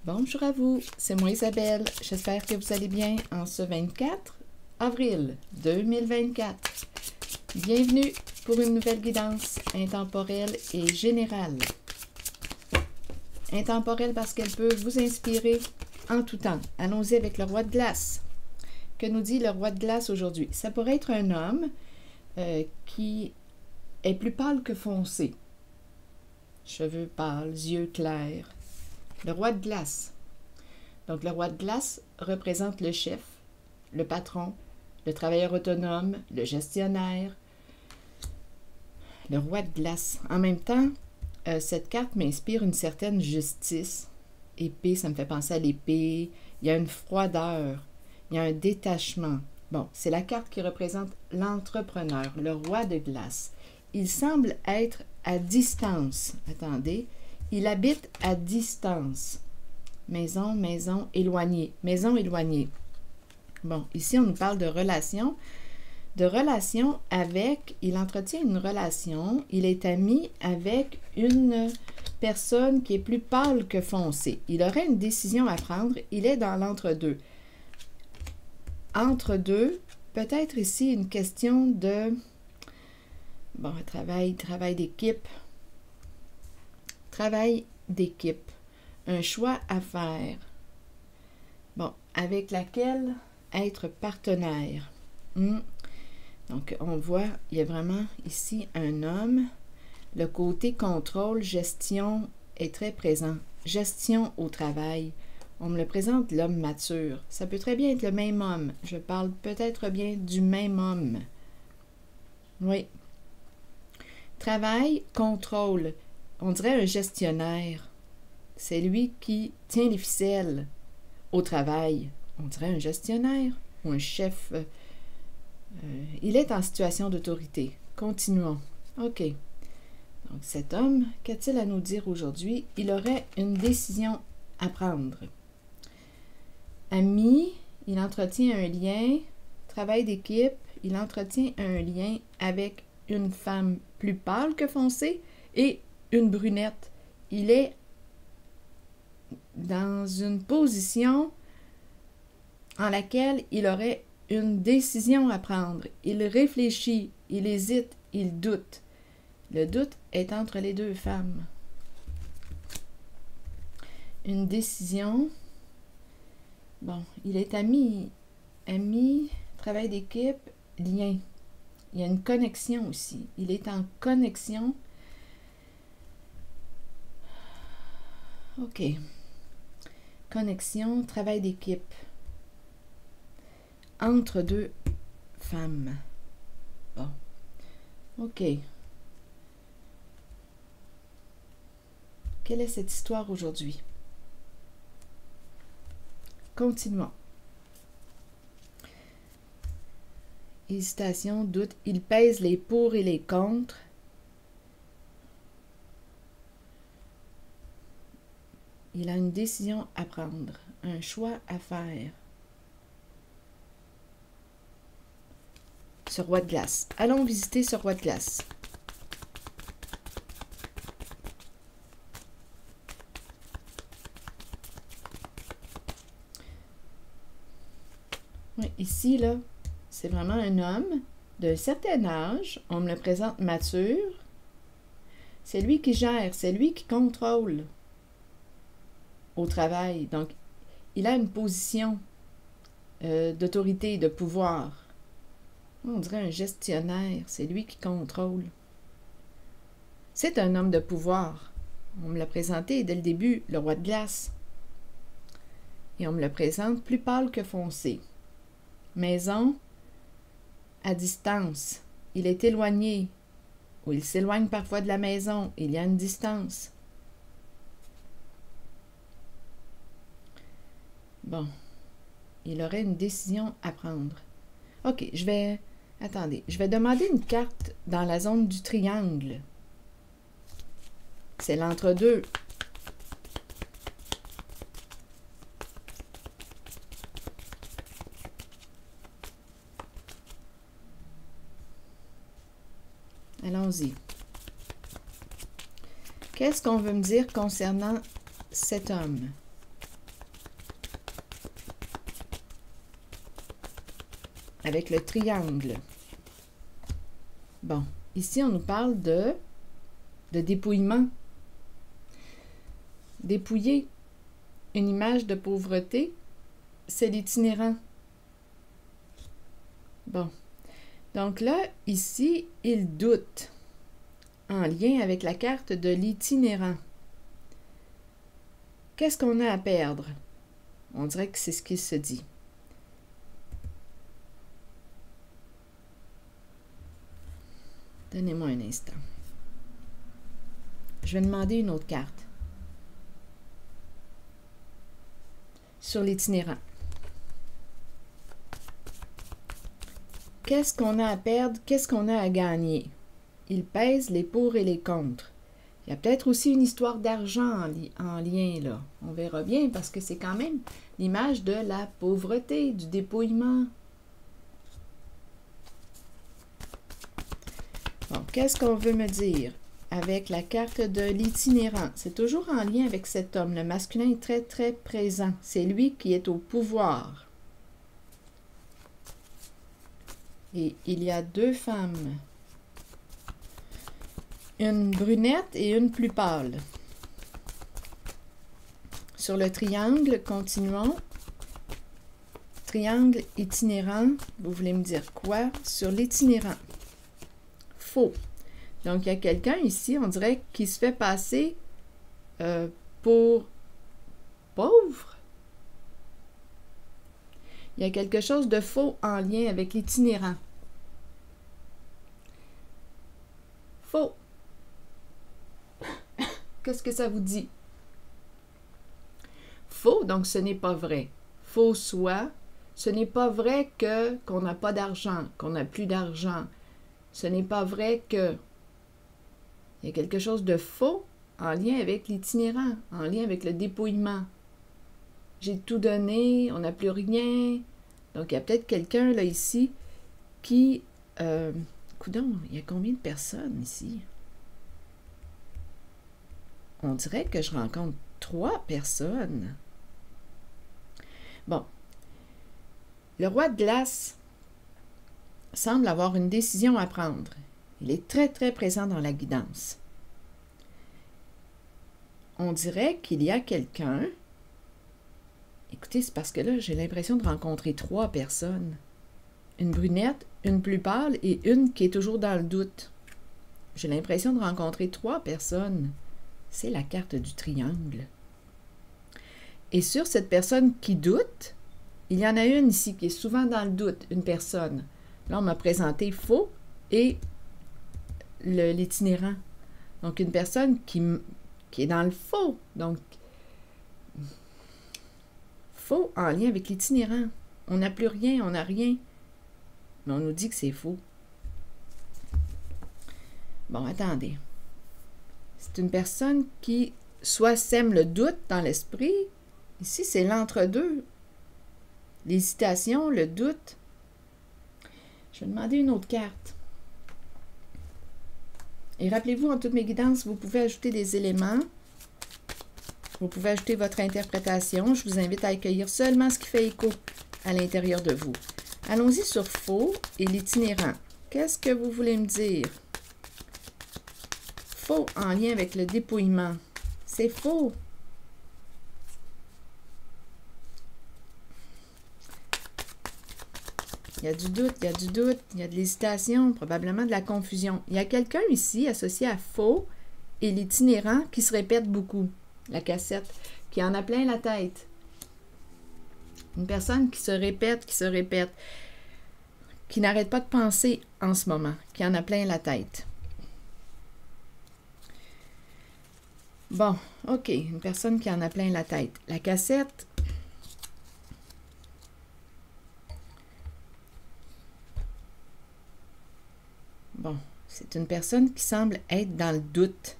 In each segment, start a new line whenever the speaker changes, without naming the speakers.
Bonjour à vous, c'est moi Isabelle. J'espère que vous allez bien en ce 24 avril 2024. Bienvenue pour une nouvelle guidance intemporelle et générale. Intemporelle parce qu'elle peut vous inspirer en tout temps. Allons-y avec le roi de glace. Que nous dit le roi de glace aujourd'hui? Ça pourrait être un homme qui est plus pâle que foncé. Cheveux pâles, yeux clairs. Le roi de glace. Donc, le roi de glace représente le chef, le patron, le travailleur autonome, le gestionnaire. Le roi de glace. En même temps, cette carte m'inspire une certaine justice. Épée, ça me fait penser à l'épée. Il y a une froideur. Il y a un détachement. Bon, c'est la carte qui représente l'entrepreneur, le roi de glace. Il semble être à distance. Attendez. Il habite à distance. Maison, maison, éloignée. Maison éloignée. Bon, ici, on nous parle de relation. De relation avec, il entretient une relation, il est ami avec une personne qui est plus pâle que foncée. Il aurait une décision à prendre, il est dans l'entre-deux. Entre-deux, peut-être ici une question de, bon, travail d'équipe. Travail d'équipe. Un choix à faire. Bon, avec laquelle être partenaire. Donc, on voit, il y a vraiment ici un homme. Le côté contrôle, gestion est très présent. Gestion au travail. On me le présente l'homme mature. Ça peut très bien être le même homme. Je parle peut-être bien du même homme. Oui. Travail, contrôle. On dirait un gestionnaire. C'est lui qui tient les ficelles au travail. On dirait un gestionnaire ou un chef. Il est en situation d'autorité. Continuons. OK. Donc, cet homme, qu'a-t-il à nous dire aujourd'hui? Il aurait une décision à prendre. Ami, il entretient un lien. Travail d'équipe, il entretient un lien avec une femme plus pâle que foncée et une brunette. Il est dans une position en laquelle il aurait une décision à prendre. Il réfléchit, il hésite, il doute. Le doute est entre les deux femmes. Une décision. Bon, il est ami, travail d'équipe, lien. Il y a une connexion aussi. Il est en connexion. OK. Connexion, travail d'équipe. Entre deux femmes. Bon. OK. Quelle est cette histoire aujourd'hui? Continuons. Hésitation, doute. Il pèse les pour et les contre. Il a une décision à prendre, un choix à faire. Ce roi de glace. Allons visiter ce roi de glace. Oui, ici, là, c'est vraiment un homme d'un certain âge. On me le présente mature. C'est lui qui gère, c'est lui qui contrôle au travail. Donc, il a une position d'autorité, de pouvoir. On dirait un gestionnaire, c'est lui qui contrôle. C'est un homme de pouvoir. On me l'a présenté dès le début, le roi de glace. Et on me le présente plus pâle que foncé. Maison, à distance. Il est éloigné, ou il s'éloigne parfois de la maison. Il y a une distance. Bon, il aurait une décision à prendre. OK, attendez, je vais demander une carte dans la zone du triangle. C'est l'entre-deux. Allons-y. Qu'est-ce qu'on veut me dire concernant cet homme? avec le triangle. Bon, ici, on nous parle de dépouillement. Dépouiller une image de pauvreté, c'est l'itinérant. Bon, donc là, ici, il doute en lien avec la carte de l'itinérant. Qu'est-ce qu'on a à perdre? On dirait que c'est ce qu'il se dit. Donnez-moi un instant. Je vais demander une autre carte. Sur l'itinérant. Qu'est-ce qu'on a à perdre? Qu'est-ce qu'on a à gagner? Il pèse les pour et les contre. Il y a peut-être aussi une histoire d'argent en lien, là. On verra bien, parce que c'est quand même l'image de la pauvreté, du dépouillement. Bon, qu'est-ce qu'on veut me dire avec la carte de l'itinérant? C'est toujours en lien avec cet homme. Le masculin est très, très présent. C'est lui qui est au pouvoir. Et il y a deux femmes. Une brunette et une plus pâle. Sur le triangle, continuons. Triangle itinérant. Vous voulez me dire quoi? Sur l'itinérant. Faux. Donc, il y a quelqu'un ici, on dirait, qui se fait passer pour pauvre. Il y a quelque chose de faux en lien avec l'itinérant. Faux. Qu'est-ce que ça vous dit? Faux, donc ce n'est pas vrai. Faux soit, ce n'est pas vrai qu'on n'a pas d'argent, qu'on n'a plus d'argent. Ce n'est pas vrai que... Il y a quelque chose de faux en lien avec l'itinérant, en lien avec le dépouillement. J'ai tout donné, on n'a plus rien. Donc, il y a peut-être quelqu'un, là, ici, qui... coudonc, il y a combien de personnes ici? On dirait que je rencontre 3 personnes. Bon. Le roi de glace semble avoir une décision à prendre. Il est très, très présent dans la guidance. On dirait qu'il y a quelqu'un... Écoutez, c'est parce que là, j'ai l'impression de rencontrer 3 personnes. Une brunette, une plus pâle et une qui est toujours dans le doute. J'ai l'impression de rencontrer 3 personnes. C'est la carte du triangle. Et sur cette personne qui doute, il y en a une ici qui est souvent dans le doute, une personne. Là, on m'a présenté faux et l'itinérant. Donc, une personne qui est dans le faux. Donc, faux en lien avec l'itinérant. On n'a plus rien, on n'a rien. Mais on nous dit que c'est faux. Bon, attendez. C'est une personne qui soit sème le doute dans l'esprit. Ici, c'est l'entre-deux. L'hésitation, le doute. Je vais demander une autre carte. Et rappelez-vous, en toutes mes guidances, vous pouvez ajouter des éléments. Vous pouvez ajouter votre interprétation. Je vous invite à accueillir seulement ce qui fait écho à l'intérieur de vous. Allons-y sur faux et l'itinérant. Qu'est-ce que vous voulez me dire? Faux en lien avec le dépouillement. C'est faux. Il y a du doute, il y a du doute, il y a de l'hésitation, probablement de la confusion. Il y a quelqu'un ici associé à faux et l'itinérant qui se répète beaucoup. La cassette, qui en a plein la tête. Une personne qui se répète, qui n'arrête pas de penser en ce moment, qui en a plein la tête. Bon, OK, une personne qui en a plein la tête. La cassette, bon, c'est une personne qui semble être dans le doute.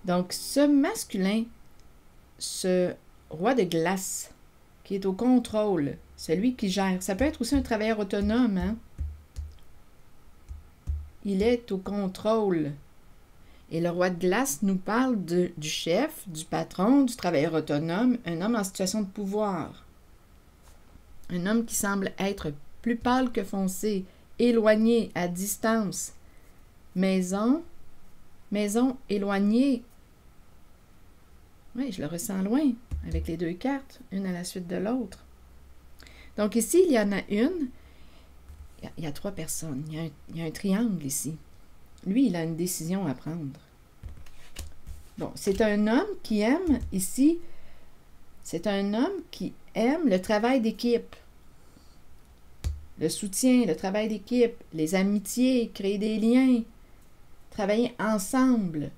Donc, ce masculin, ce roi de glace, qui est au contrôle, celui qui gère, ça peut être aussi un travailleur autonome, hein? Il est au contrôle. Et le roi de glace nous parle du chef, du patron, du travailleur autonome, un homme en situation de pouvoir. Un homme qui semble être plus pâle que foncé, éloigné, à distance. Maison, maison, éloignée. Oui, je le ressens loin, avec les deux cartes, une à la suite de l'autre. Donc ici, il y en a une. Il y a 3 personnes. Il y a un triangle ici. Lui, il a une décision à prendre. Bon, c'est un homme qui aime, ici, c'est un homme qui aime le travail d'équipe. Le soutien, le travail d'équipe, les amitiés, créer des liens, travailler ensemble,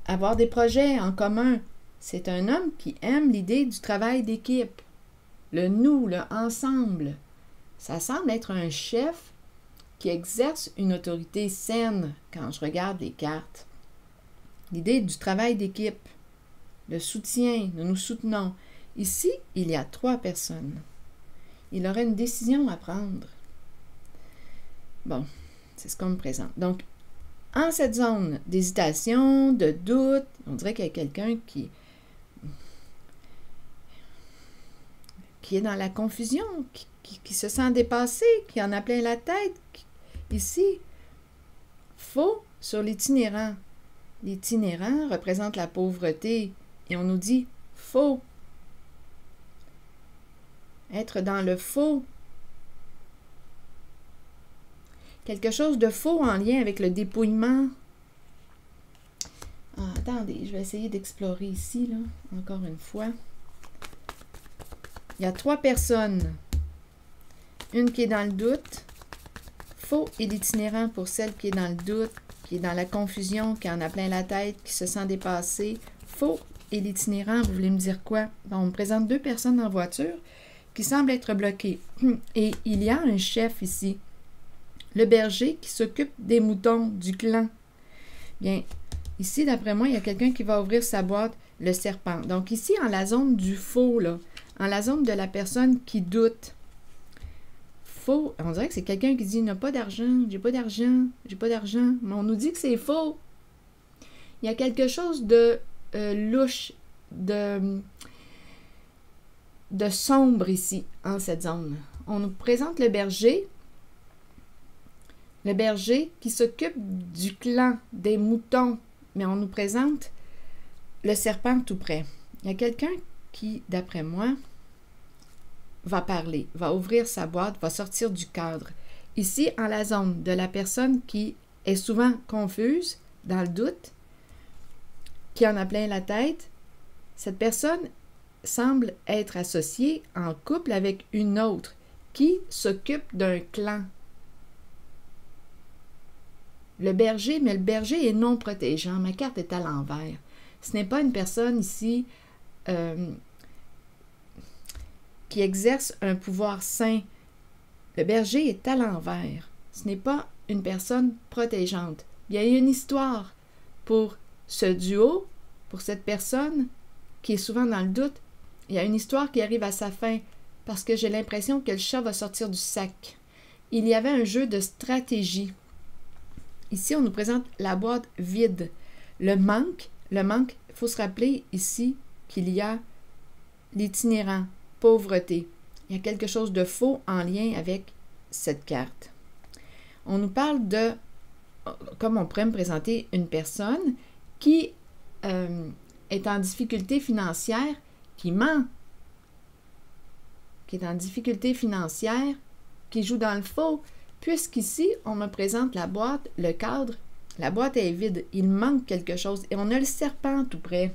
avoir des projets en commun. C'est un homme qui aime l'idée du travail d'équipe. Le nous, le ensemble. Ça semble être un chef qui exerce une autorité saine quand je regarde les cartes. L'idée du travail d'équipe, le soutien, nous nous soutenons. Ici, il y a 3 personnes. Il aurait une décision à prendre. Bon, c'est ce qu'on me présente. Donc, en cette zone d'hésitation, de doute, on dirait qu'il y a quelqu'un qui est dans la confusion, qui se sent dépassé, qui en a plein la tête. Ici, faux sur l'itinérant. L'itinérant représente la pauvreté et on nous dit faux. Être dans le faux. Quelque chose de faux en lien avec le dépouillement. Ah, attendez, je vais essayer d'explorer ici, là, encore une fois. Il y a 3 personnes. Une qui est dans le doute. Faux et l'itinérant pour celle qui est dans le doute, qui est dans la confusion, qui en a plein la tête, qui se sent dépassée. Faux et l'itinérant, vous voulez me dire quoi? Bon, on me présente 2 personnes en voiture qui semblent être bloquées. Et il y a un chef ici, le berger qui s'occupe des moutons du clan. Bien, ici, d'après moi, il y a quelqu'un qui va ouvrir sa boîte, le serpent. Donc ici, en la zone du faux, là, en la zone de la personne qui doute, faux, on dirait que c'est quelqu'un qui dit « il n'a pas d'argent, j'ai pas d'argent, j'ai pas d'argent », mais on nous dit que c'est faux. Il y a quelque chose de louche, de sombre ici, en cette zone. On nous présente le berger qui s'occupe du clan, des moutons, mais on nous présente le serpent tout près. Il y a quelqu'un qui, d'après moi, va parler, va ouvrir sa boîte, va sortir du cadre. Ici, en la zone de la personne qui est souvent confuse, dans le doute, qui en a plein la tête, cette personne semble être associée en couple avec une autre qui s'occupe d'un clan. Le berger, mais le berger est non protégeant. Ma carte est à l'envers. Ce n'est pas une personne ici qui exerce un pouvoir sain. Le berger est à l'envers. Ce n'est pas une personne protégeante. Il y a une histoire pour ce duo, pour cette personne qui est souvent dans le doute. Il y a une histoire qui arrive à sa fin parce que j'ai l'impression que le chat va sortir du sac. Il y avait un jeu de stratégie. Ici, on nous présente la boîte vide. Le manque, il faut se rappeler ici qu'il y a l'itinérant, pauvreté. Il y a quelque chose de faux en lien avec cette carte. On nous parle de, comme on pourrait me présenter, une personne qui est en difficulté financière, qui ment, qui est en difficulté financière, qui joue dans le faux, puisqu'ici, on me présente la boîte, le cadre, la boîte est vide, il manque quelque chose, et on a le serpent tout près.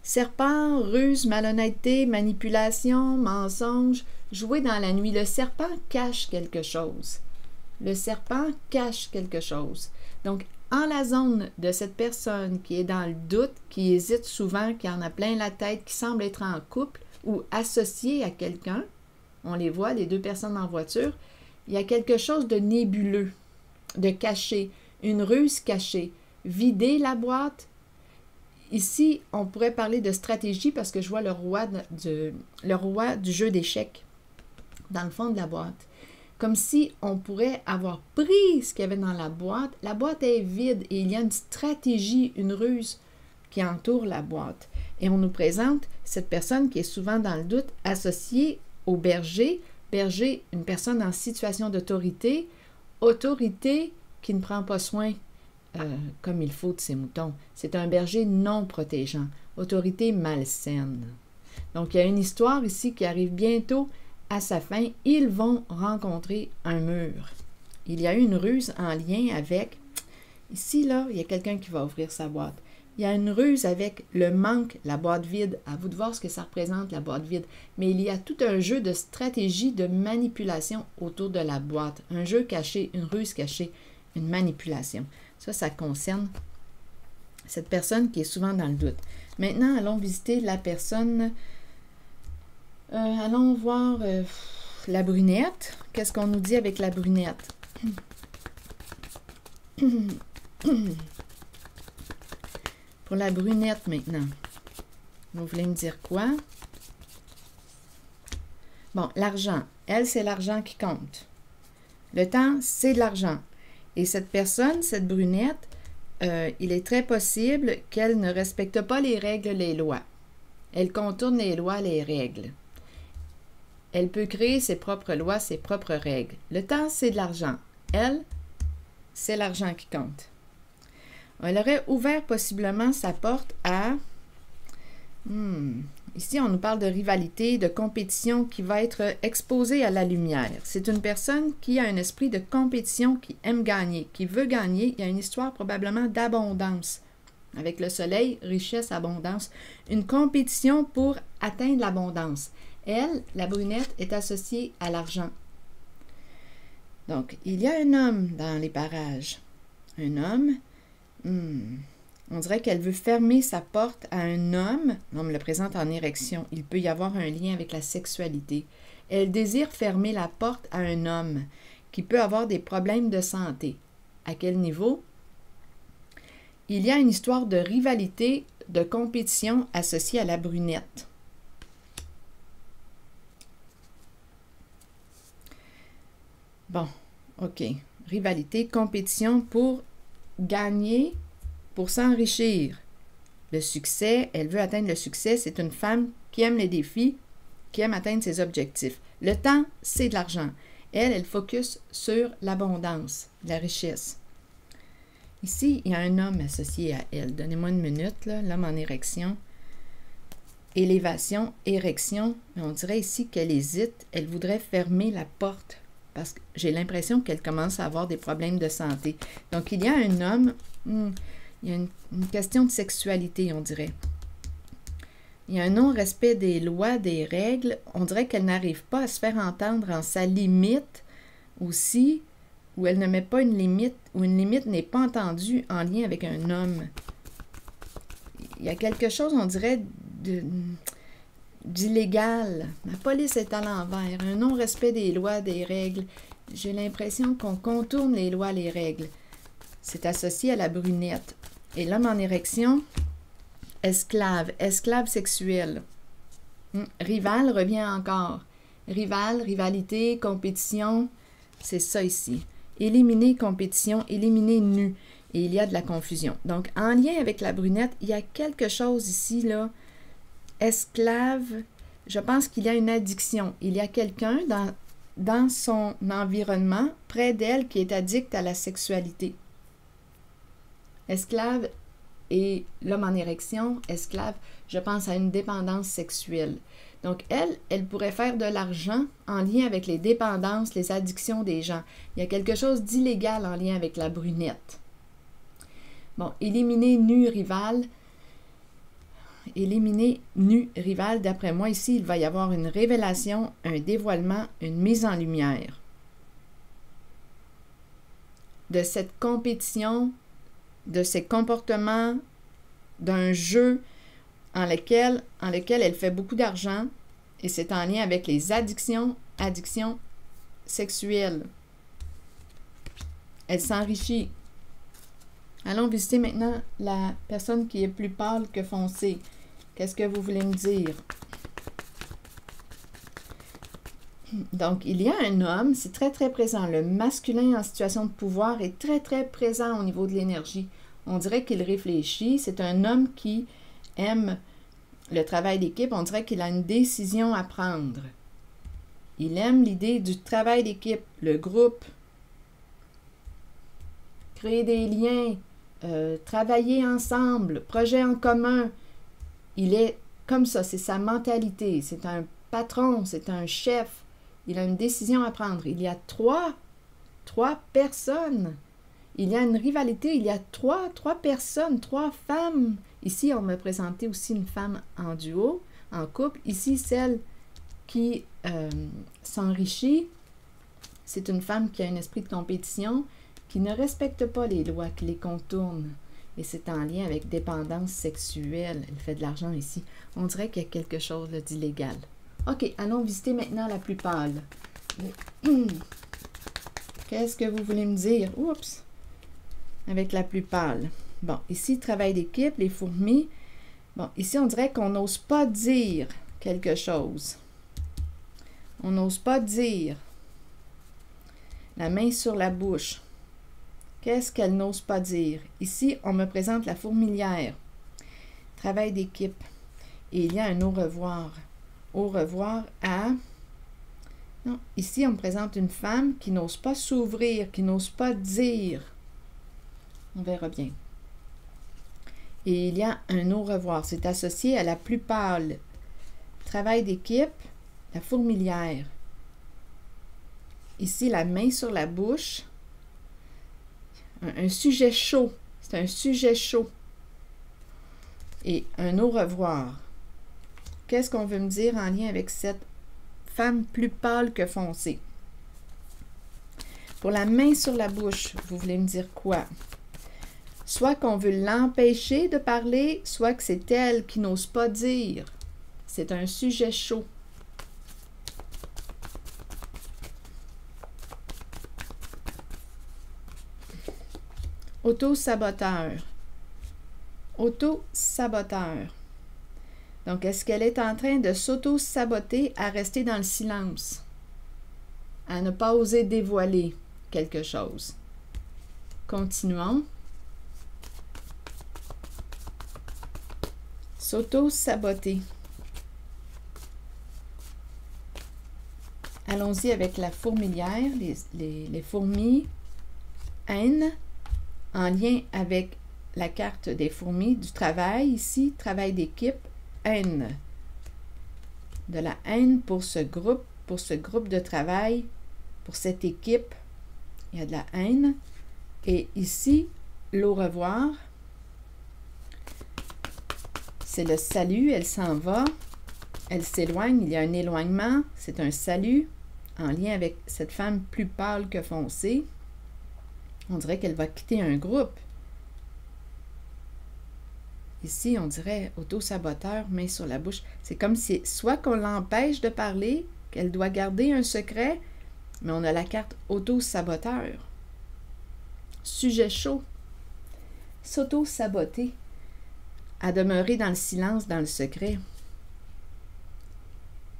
Serpent, ruse, malhonnêteté, manipulation, mensonge, jouer dans la nuit. Le serpent cache quelque chose. Le serpent cache quelque chose. Donc, en la zone de cette personne qui est dans le doute, qui hésite souvent, qui en a plein la tête, qui semble être en couple ou associée à quelqu'un, on les voit, les 2 personnes en voiture, il y a quelque chose de nébuleux, de caché, une ruse cachée. Vider la boîte. Ici, on pourrait parler de stratégie parce que je vois le roi du jeu d'échecs dans le fond de la boîte. Comme si on pourrait avoir pris ce qu'il y avait dans la boîte. La boîte est vide et il y a une stratégie, une ruse qui entoure la boîte. Et on nous présente cette personne qui est souvent dans le doute, associée au berger. Berger, une personne en situation d'autorité, autorité qui ne prend pas soin comme il faut de ses moutons. C'est un berger non protégeant, autorité malsaine. Donc, il y a une histoire ici qui arrive bientôt à sa fin. Ils vont rencontrer un mur. Il y a eu une ruse en lien avec... Ici, là, il y a quelqu'un qui va ouvrir sa boîte. Il y a une ruse avec le manque, la boîte vide. À vous de voir ce que ça représente, la boîte vide. Mais il y a tout un jeu de stratégie, de manipulation autour de la boîte. Un jeu caché, une ruse cachée, une manipulation. Ça concerne cette personne qui est souvent dans le doute. Maintenant, allons visiter la personne. Allons voir la brunette. Qu'est-ce qu'on nous dit avec la brunette? Pour la brunette maintenant. Vous voulez me dire quoi? Bon, l'argent. Elle, c'est l'argent qui compte. Le temps, c'est de l'argent. Et cette personne, cette brunette, il est très possible qu'elle ne respecte pas les règles, les lois. Elle contourne les lois, les règles. Elle peut créer ses propres lois, ses propres règles. Le temps, c'est de l'argent. Elle, c'est l'argent qui compte. Elle aurait ouvert possiblement sa porte à... Ici, on nous parle de rivalité, de compétition qui va être exposée à la lumière. C'est une personne qui a un esprit de compétition, qui aime gagner, qui veut gagner. Il y a une histoire probablement d'abondance. Avec le soleil, richesse, abondance. Une compétition pour atteindre l'abondance. Elle, la brunette, est associée à l'argent. Donc, il y a un homme dans les parages. Un homme... On dirait qu'elle veut fermer sa porte à un homme. On me le présente en érection. Il peut y avoir un lien avec la sexualité. Elle désire fermer la porte à un homme qui peut avoir des problèmes de santé. À quel niveau? Il y a une histoire de rivalité, de compétition associée à la brunette. Bon, OK. Rivalité, compétition pour gagner, pour s'enrichir. Le succès, elle veut atteindre le succès. C'est une femme qui aime les défis, qui aime atteindre ses objectifs. Le temps, c'est de l'argent. Elle focus sur l'abondance, la richesse. Ici, il y a un homme associé à elle. Donnez-moi une minute, là. L'homme en érection. Élévation, érection. On dirait ici qu'elle hésite. Elle voudrait fermer la porte parce que j'ai l'impression qu'elle commence à avoir des problèmes de santé. Donc, il y a un homme... il y a une question de sexualité, on dirait. Il y a un non-respect des lois, des règles. On dirait qu'elle n'arrive pas à se faire entendre en sa limite aussi, où elle ne met pas une limite, où une limite n'est pas entendue en lien avec un homme. Il y a quelque chose, on dirait, d'illégal. La police est à l'envers. Un non-respect des lois, des règles. J'ai l'impression qu'on contourne les lois, les règles. C'est associé à la brunette. Et l'homme en érection, esclave, esclave sexuel. Rival revient encore. Rival, rivalité, compétition, c'est ça ici. Éliminer compétition, éliminer nu. Et il y a de la confusion. Donc, en lien avec la brunette, il y a quelque chose ici, là. Esclave, je pense qu'il y a une addiction. Il y a quelqu'un dans son environnement, près d'elle, qui est addict à la sexualité. Esclave et l'homme en érection, esclave, je pense à une dépendance sexuelle. Donc, elle pourrait faire de l'argent en lien avec les dépendances, les addictions des gens. Il y a quelque chose d'illégal en lien avec la brunette. Bon, éliminer nu rival. Éliminer nu rival, d'après moi, ici, il va y avoir une révélation, un dévoilement, une mise en lumière. De cette compétition, de ces comportements, d'un jeu en lequel elle fait beaucoup d'argent et c'est en lien avec les addictions sexuelles. Elle s'enrichit. Allons visiter maintenant la personne qui est plus pâle que foncée. Qu'est-ce que vous voulez me dire? Donc, il y a un homme, c'est très, très présent. Le masculin en situation de pouvoir est très, très présent au niveau de l'énergie. On dirait qu'il réfléchit. C'est un homme qui aime le travail d'équipe. On dirait qu'il a une décision à prendre. Il aime l'idée du travail d'équipe, le groupe, créer des liens, travailler ensemble, projet en commun. Il est comme ça, c'est sa mentalité. C'est un patron, c'est un chef. Il a une décision à prendre. Il y a trois personnes. Il y a une rivalité. Il y a trois personnes, 3 femmes. Ici, on m'a présenté aussi une femme en duo, en couple. Ici, celle qui s'enrichit. C'est une femme qui a un esprit de compétition, qui ne respecte pas les lois, qui les contourne. Et c'est en lien avec dépendance sexuelle. Elle fait de l'argent ici. On dirait qu'il y a quelque chose d'illégal. OK, allons visiter maintenant la plus pâle. Qu'est-ce que vous voulez me dire? Oups! Avec la plus pâle. Bon, ici, travail d'équipe, les fourmis. Bon, ici, on dirait qu'on n'ose pas dire quelque chose. On n'ose pas dire. La main sur la bouche. Qu'est-ce qu'elle n'ose pas dire? Ici, on me présente la fourmilière. Travail d'équipe. Et il y a un au revoir. Au revoir à... Non, ici, on me présente une femme qui n'ose pas s'ouvrir, qui n'ose pas dire. On verra bien. Et il y a un au revoir. C'est associé à la plus pâle. Travail d'équipe, la fourmilière. Ici, la main sur la bouche. Un sujet chaud. C'est un sujet chaud. Et un au revoir. Qu'est-ce qu'on veut me dire en lien avec cette femme plus pâle que foncée? Pour la main sur la bouche, vous voulez me dire quoi? Soit qu'on veut l'empêcher de parler, soit que c'est elle qui n'ose pas dire. C'est un sujet chaud. Auto-saboteur. Auto-saboteur. Donc, est-ce qu'elle est en train de s'auto-saboter à rester dans le silence? À ne pas oser dévoiler quelque chose? Continuons. S'auto-saboter. Allons-y avec la fourmilière, les fourmis. Haine, en lien avec la carte des fourmis du travail, ici, travail d'équipe, haine. De la haine pour ce groupe de travail, pour cette équipe. Il y a de la haine. Et ici, l'au revoir. C'est le salut, elle s'en va. Elle s'éloigne, il y a un éloignement. C'est un salut en lien avec cette femme plus pâle que foncée. On dirait qu'elle va quitter un groupe. Ici, on dirait auto-saboteur, main sur la bouche. C'est comme si, soit qu'on l'empêche de parler, qu'elle doit garder un secret, mais on a la carte auto-saboteur. Sujet chaud. S'auto-saboter. À demeurer dans le silence, dans le secret.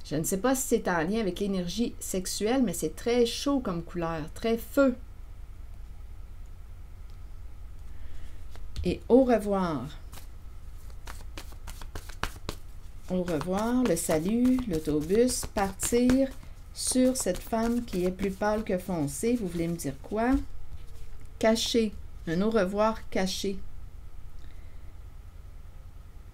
Je ne sais pas si c'est en lien avec l'énergie sexuelle, mais c'est très chaud comme couleur, très feu. Et au revoir. Au revoir, le salut, l'autobus, partir sur cette femme qui est plus pâle que foncée. Vous voulez me dire quoi? Caché. Un au revoir caché.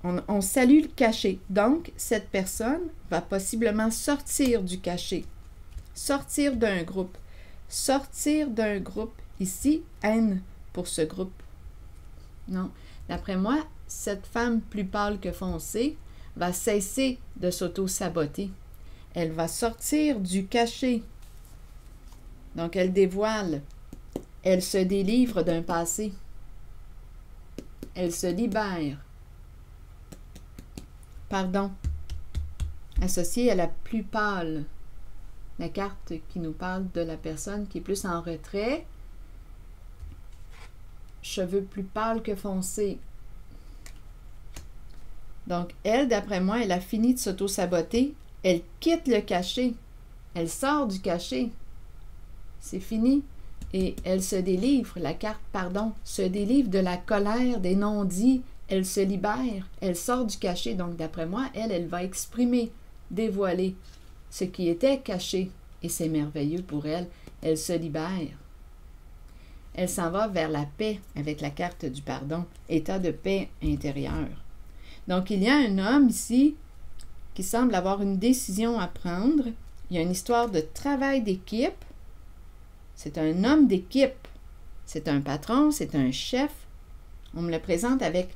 On salue le caché. Donc, cette personne va possiblement sortir du caché. Sortir d'un groupe. Sortir d'un groupe. Ici, haine pour ce groupe. Non. D'après moi, cette femme plus pâle que foncée va cesser de s'auto-saboter. Elle va sortir du cachet. Donc, elle dévoile. Elle se délivre d'un passé. Elle se libère. Pardon. Associée à la plus pâle. La carte qui nous parle de la personne qui est plus en retrait. Cheveux plus pâles que foncés. Donc, elle, d'après moi, elle a fini de s'auto-saboter. Elle quitte le cachet. Elle sort du cachet. C'est fini. Et elle se délivre, la carte, pardon, se délivre de la colère, des non-dits. Elle se libère. Elle sort du cachet. Donc, d'après moi, elle va exprimer, dévoiler ce qui était caché, et c'est merveilleux pour elle. Elle se libère. Elle s'en va vers la paix avec la carte du pardon, état de paix intérieure. Donc, il y a un homme ici qui semble avoir une décision à prendre. Il y a une histoire de travail d'équipe. C'est un homme d'équipe. C'est un patron, c'est un chef. On me le présente avec...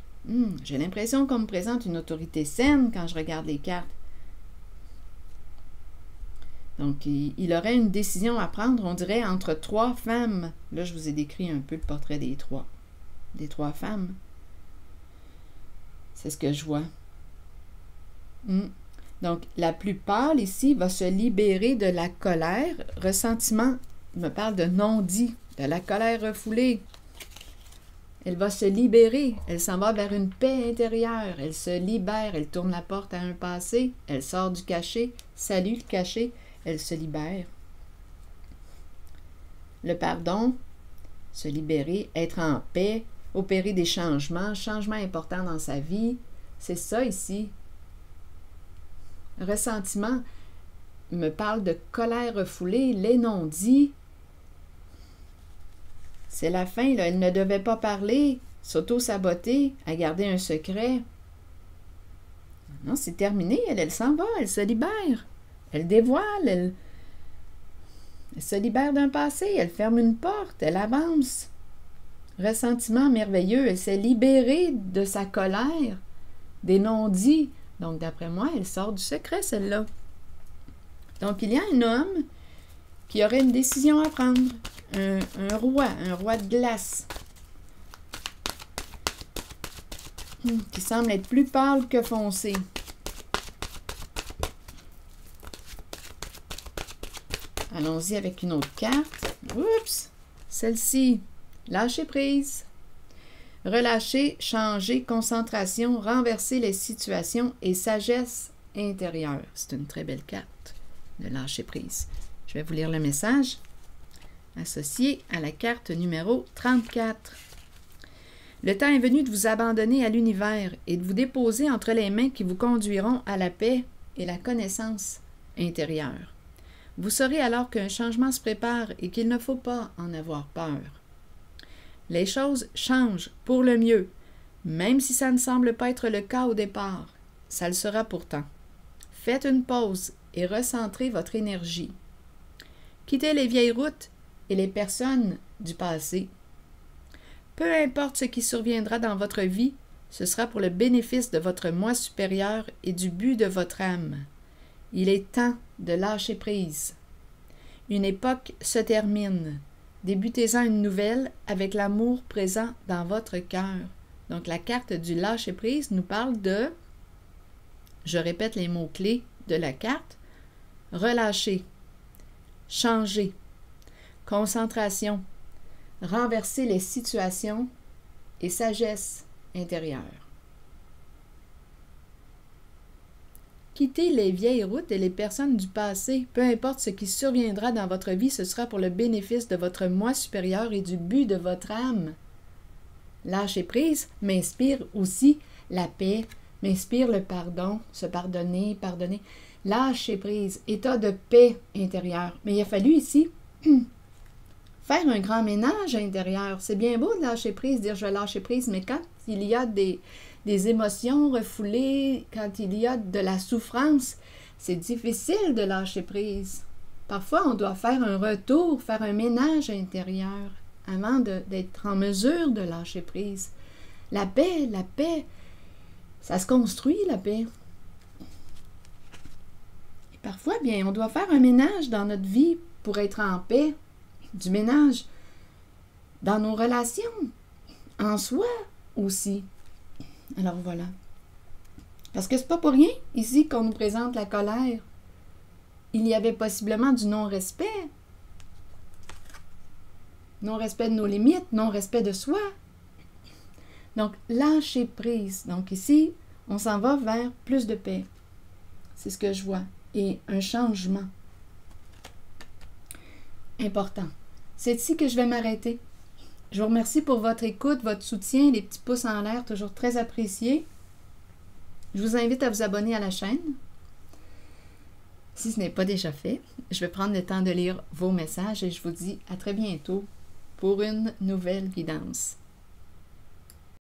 j'ai l'impression qu'on me présente une autorité saine quand je regarde les cartes. Donc, il aurait une décision à prendre, on dirait, entre 3 femmes. Là, je vous ai décrit un peu le portrait des trois femmes. C'est ce que je vois. Donc, la plus pâle ici va se libérer de la colère. Ressentiment, il me parle de non-dit, de la colère refoulée. Elle va se libérer. Elle s'en va vers une paix intérieure. Elle se libère. Elle tourne la porte à un passé. Elle sort du cachet. Salue le cachet. Elle se libère. Le pardon, se libérer, être en paix, opérer des changements importants dans sa vie, c'est ça ici. Ressentiment me parle de colère refoulée, les non-dits. C'est la fin, là. Elle ne devait pas parler, s'auto-saboter, à garder un secret. Non, c'est terminé, elle s'en va, elle se libère. Elle dévoile, elle se libère d'un passé, elle ferme une porte, elle avance. Ressentiment merveilleux, elle s'est libérée de sa colère, des non-dits. Donc, d'après moi, elle sort du secret, celle-là. Donc, il y a un homme qui aurait une décision à prendre. Un roi de glace, qui semble être plus pâle que foncé. Allons-y avec une autre carte. Oups! Celle-ci. Lâcher prise. Relâcher, changer, concentration, renverser les situations et sagesse intérieure. C'est une très belle carte de lâcher prise. Je vais vous lire le message associé à la carte numéro 34. Le temps est venu de vous abandonner à l'univers et de vous déposer entre les mains qui vous conduiront à la paix et la connaissance intérieure. Vous saurez alors qu'un changement se prépare et qu'il ne faut pas en avoir peur. Les choses changent pour le mieux, même si ça ne semble pas être le cas au départ. Ça le sera pourtant. Faites une pause et recentrez votre énergie. Quittez les vieilles routes et les personnes du passé. Peu importe ce qui surviendra dans votre vie, ce sera pour le bénéfice de votre moi supérieur et du but de votre âme. Il est temps de lâcher prise. Une époque se termine. Débutez-en une nouvelle avec l'amour présent dans votre cœur. Donc, la carte du lâcher prise nous parle de, je répète les mots-clés de la carte, relâcher, changer, concentration, renverser les situations et sagesse intérieure. Quittez les vieilles routes et les personnes du passé. Peu importe ce qui surviendra dans votre vie, ce sera pour le bénéfice de votre moi supérieur et du but de votre âme. Lâcher prise m'inspire aussi la paix, m'inspire le pardon, se pardonner, pardonner. Lâcher prise, état de paix intérieure. Mais il a fallu ici faire un grand ménage intérieur. C'est bien beau de lâcher prise, dire je vais lâcher prise, mais quand il y a des émotions refoulées, quand il y a de la souffrance, c'est difficile de lâcher prise. Parfois, on doit faire un retour, faire un ménage intérieur avant d'être en mesure de lâcher prise. La paix, ça se construit, la paix. Et parfois, bien, on doit faire un ménage dans notre vie pour être en paix. Du ménage dans nos relations, en soi aussi. Alors voilà. Parce que c'est pas pour rien ici qu'on nous présente la colère. Il y avait possiblement du non-respect. Non-respect de nos limites, non-respect de soi. Donc, lâcher prise. Donc ici, on s'en va vers plus de paix. C'est ce que je vois. Et un changement important. C'est ici que je vais m'arrêter. Je vous remercie pour votre écoute, votre soutien, les petits pouces en l'air, toujours très appréciés. Je vous invite à vous abonner à la chaîne. Si ce n'est pas déjà fait, je vais prendre le temps de lire vos messages et je vous dis à très bientôt pour une nouvelle guidance.